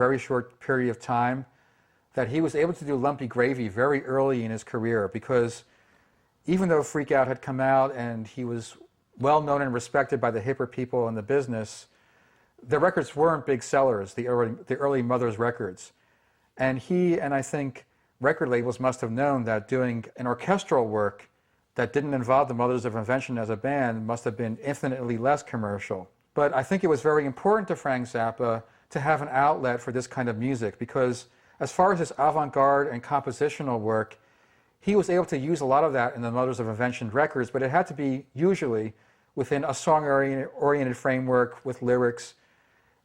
very short period of time, that he was able to do Lumpy Gravy very early in his career, because even though Freak Out had come out and he was well known and respected by the hipper people in the business, the records weren't big sellers, the early Mothers records. And he and I think record labels must have known that doing an orchestral work that didn't involve the Mothers of Invention as a band must have been infinitely less commercial. But I think it was very important to Frank Zappa to have an outlet for this kind of music, because as far as his avant-garde and compositional work, he was able to use a lot of that in the Mothers of Invention records, but it had to be usually within a song-oriented framework with lyrics.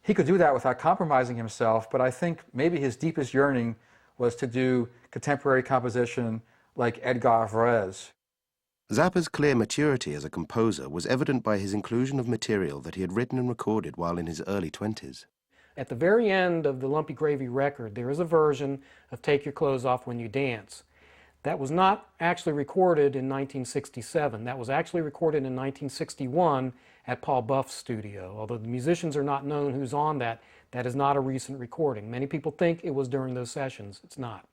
He could do that without compromising himself, but I think maybe his deepest yearning was to do contemporary composition like Edgar Varèse. Zappa's clear maturity as a composer was evident by his inclusion of material that he had written and recorded while in his early 20s. At the very end of the Lumpy Gravy record, there is a version of Take Your Clothes Off When You Dance. That was not actually recorded in 1967. That was actually recorded in 1961 at Paul Buff's studio. Although the musicians are not known who's on that, that is not a recent recording. Many people think it was during those sessions. It's not.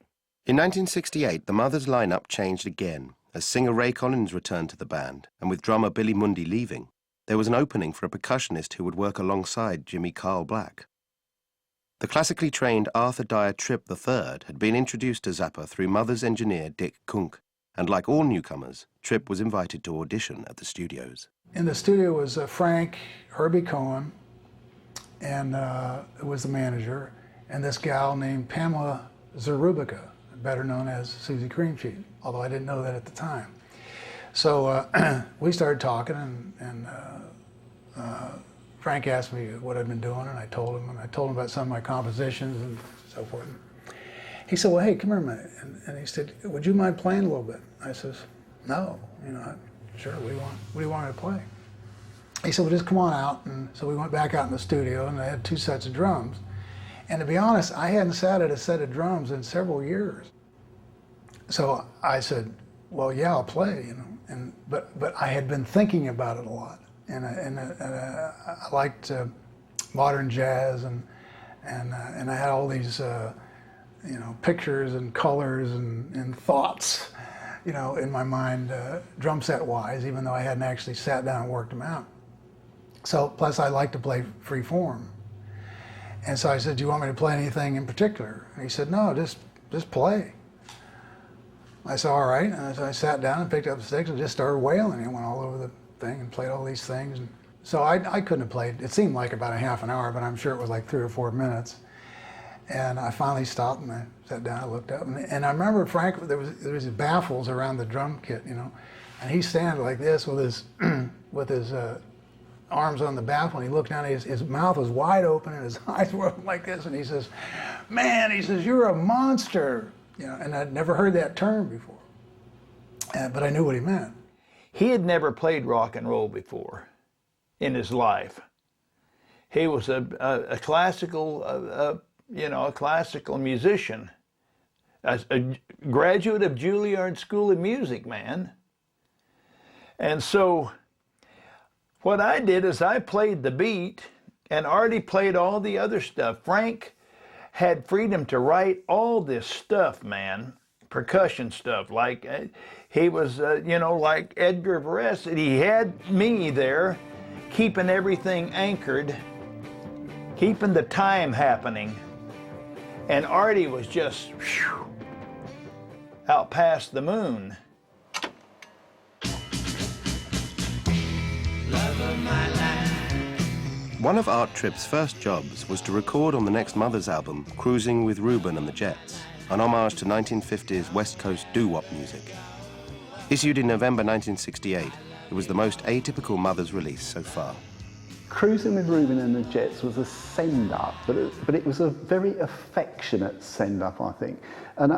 In 1968, the Mothers lineup changed again as singer Ray Collins returned to the band, and with drummer Billy Mundy leaving, there was an opening for a percussionist who would work alongside Jimmy Carl Black. The classically trained Arthur Dyer Tripp III had been introduced to Zappa through Mothers engineer Dick Kunk, and like all newcomers, Tripp was invited to audition at the studios. In the studio was Frank, Herbie Cohen, and it was the manager, and this gal named Pamela Zarubica, better known as Susie Creamcheese, although I didn't know that at the time. So we started talking, and Frank asked me what I'd been doing, and I told him about some of my compositions and so forth. He said, well, hey, come here a minute. And he said, would you mind playing a little bit? I says, no, sure, what do you want me to play? He said, well, just come on out. And so we went back out in the studio, and I had 2 sets of drums. And to be honest, I hadn't sat at a set of drums in several years. So I said, well, yeah, I'll play, but I had been thinking about it a lot. And I liked modern jazz, and I had all these pictures and colors and thoughts, in my mind, drum set wise, even though I hadn't actually sat down and worked them out. So plus I like to play free form, and so I said, do you want me to play anything in particular? And he said, no, just play. I said, all right. And so I sat down and picked up the sticks and just started wailing. And went all over the thing and played all these things. And so I couldn't have played. It seemed like about a half an hour, but I'm sure it was like 3 or 4 minutes. And I finally stopped and I sat down, I looked up. And I remember Frank, there was these baffles around the drum kit, and he's standing like this with his arms on the baffle, and he looked down, and his mouth was wide open and his eyes were open like this, and he says, man, he says, you're a monster. And I'd never heard that term before, but I knew what he meant. He had never played rock and roll before in his life. He was a classical, a classical musician, a graduate of Juilliard School of Music, man. And so what I did is I played the beat and Artie played all the other stuff. Frank had freedom to write all this stuff, man, percussion stuff. Like he was, like Edgar Varèse. And he had me there keeping everything anchored, keeping the time happening. And Artie was just out past the moon. Love of my life. One of Art Tripp's first jobs was to record on the next Mothers album, Cruising with Reuben and the Jets, an homage to 1950s West Coast doo-wop music. Issued in November 1968, it was the most atypical Mothers release so far. Cruising with Reuben and the Jets was a send-up, but it was a very affectionate send-up, I think. And,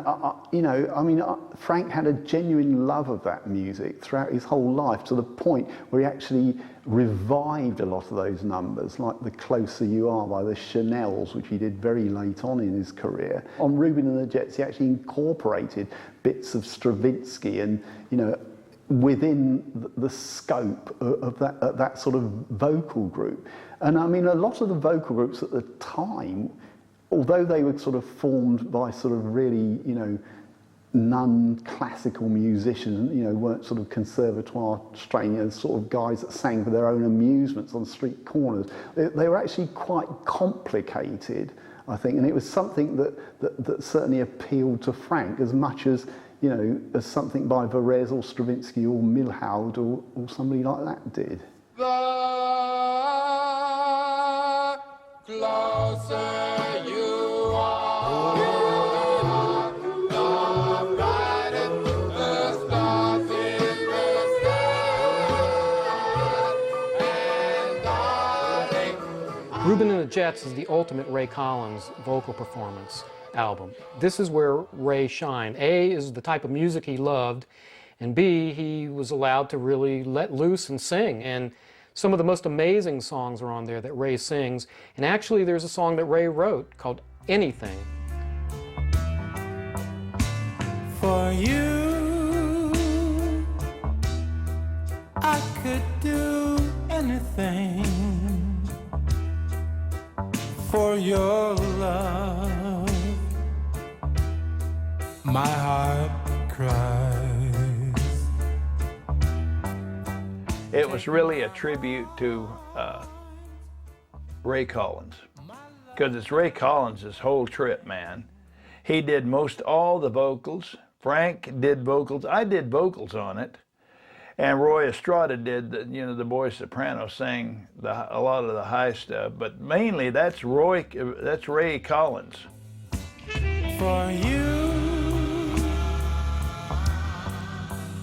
Frank had a genuine love of that music throughout his whole life, to the point where he actually revived a lot of those numbers, like The Closer You Are by the Chanels, which he did very late on in his career. On Reuben and the Jets, he actually incorporated bits of Stravinsky and, within the scope of that sort of vocal group. And I mean, a lot of the vocal groups at the time although they were sort of formed by sort of really, you know, non-classical musicians, you know, weren't sort of conservatoire trained, sort of guys that sang for their own amusements on street corners. They were actually quite complicated, I think, and it was something that certainly appealed to Frank as much as, you know, as something by Varèse or Stravinsky or Milhaud or somebody like that did. The closer you are, the brighter the stars in the sky. And darling, Reuben and the Jets is the ultimate Ray Collins vocal performance album. This is where Ray shined. A is the type of music he loved, and B, he was allowed to really let loose and sing. And some of the most amazing songs are on there that Ray sings. And actually, there's a song that Ray wrote called Anything. for you, I could do anything for your love. My heart cries. It was really a tribute to Ray Collins, because it's Ray Collins' whole trip, man. He did most all the vocals. Frank did vocals. I did vocals on it, and Roy Estrada did the boy soprano sang a lot of the high stuff. But mainly that's Ray Collins. For you,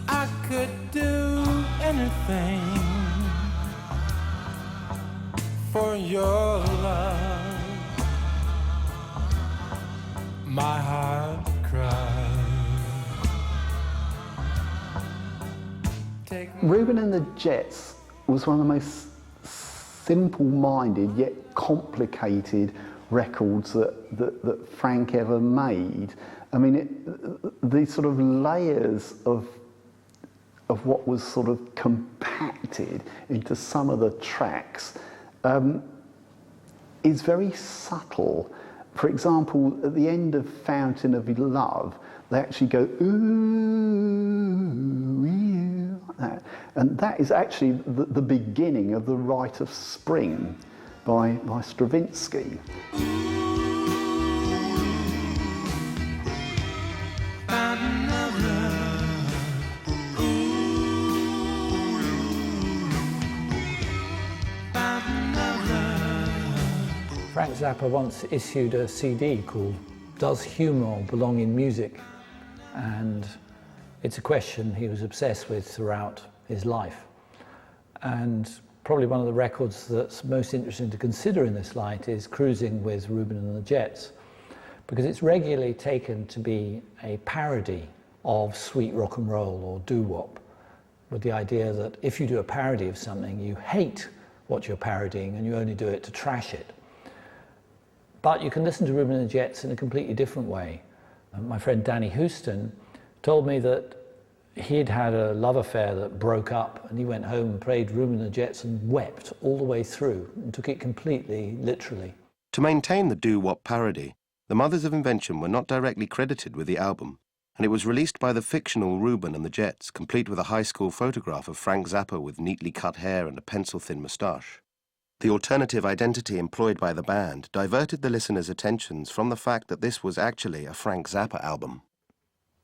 I could do anything for your love. My heart cries. Reuben and the Jets was one of the most simple-minded yet complicated records that Frank ever made. I mean, the sort of layers of what was sort of compacted into some of the tracks is very subtle. For example, at the end of Fountain of Love, they actually go, ooh, you, like that. And that is actually the beginning of the Rite of Spring by Stravinsky. Frank Zappa once issued a CD called Does Humour Belong in Music? And it's a question he was obsessed with throughout his life. And probably one of the records that's most interesting to consider in this light is Cruising with Reuben and the Jets, because it's regularly taken to be a parody of sweet rock and roll or doo-wop, with the idea that if you do a parody of something, you hate what you're parodying and you only do it to trash it. But you can listen to Reuben and the Jets in a completely different way. My friend Danny Houston told me that he'd had a love affair that broke up, and he went home and played Reuben and the Jets and wept all the way through and took it completely literally. To maintain the doo-wop parody, the Mothers of Invention were not directly credited with the album, and it was released by the fictional Reuben and the Jets, complete with a high school photograph of Frank Zappa with neatly cut hair and a pencil-thin moustache. The alternative identity employed by the band diverted the listeners' attentions from the fact that this was actually a Frank Zappa album.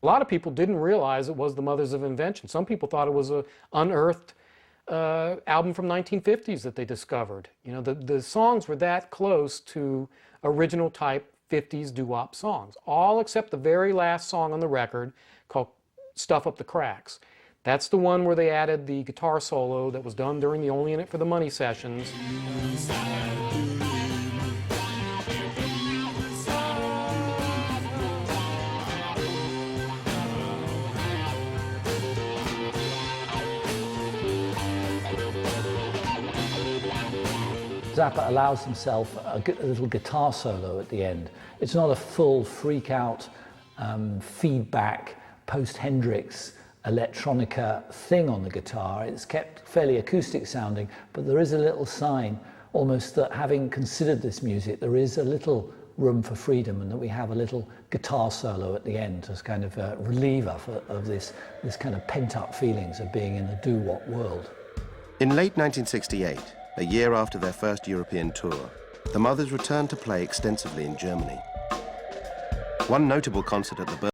A lot of people didn't realize it was the Mothers of Invention. Some people thought it was an unearthed album from 1950s that they discovered. You know, the songs were that close to original type 50s doo-wop songs, all except the very last song on the record called Stuff Up the Cracks. That's the one where they added the guitar solo that was done during the Only in It for the Money sessions. Zappa allows himself a little guitar solo at the end. It's not a full freak-out, feedback, post-Hendrix electronica thing on the guitar. It's kept fairly acoustic sounding, but there is a little sign almost that having considered this music, there is a little room for freedom, and that we have a little guitar solo at the end as kind of a reliever of this kind of pent-up feelings of being in a do-what world. In late 1968, a year after their first European tour, the Mothers returned to play extensively in Germany. One notable concert at the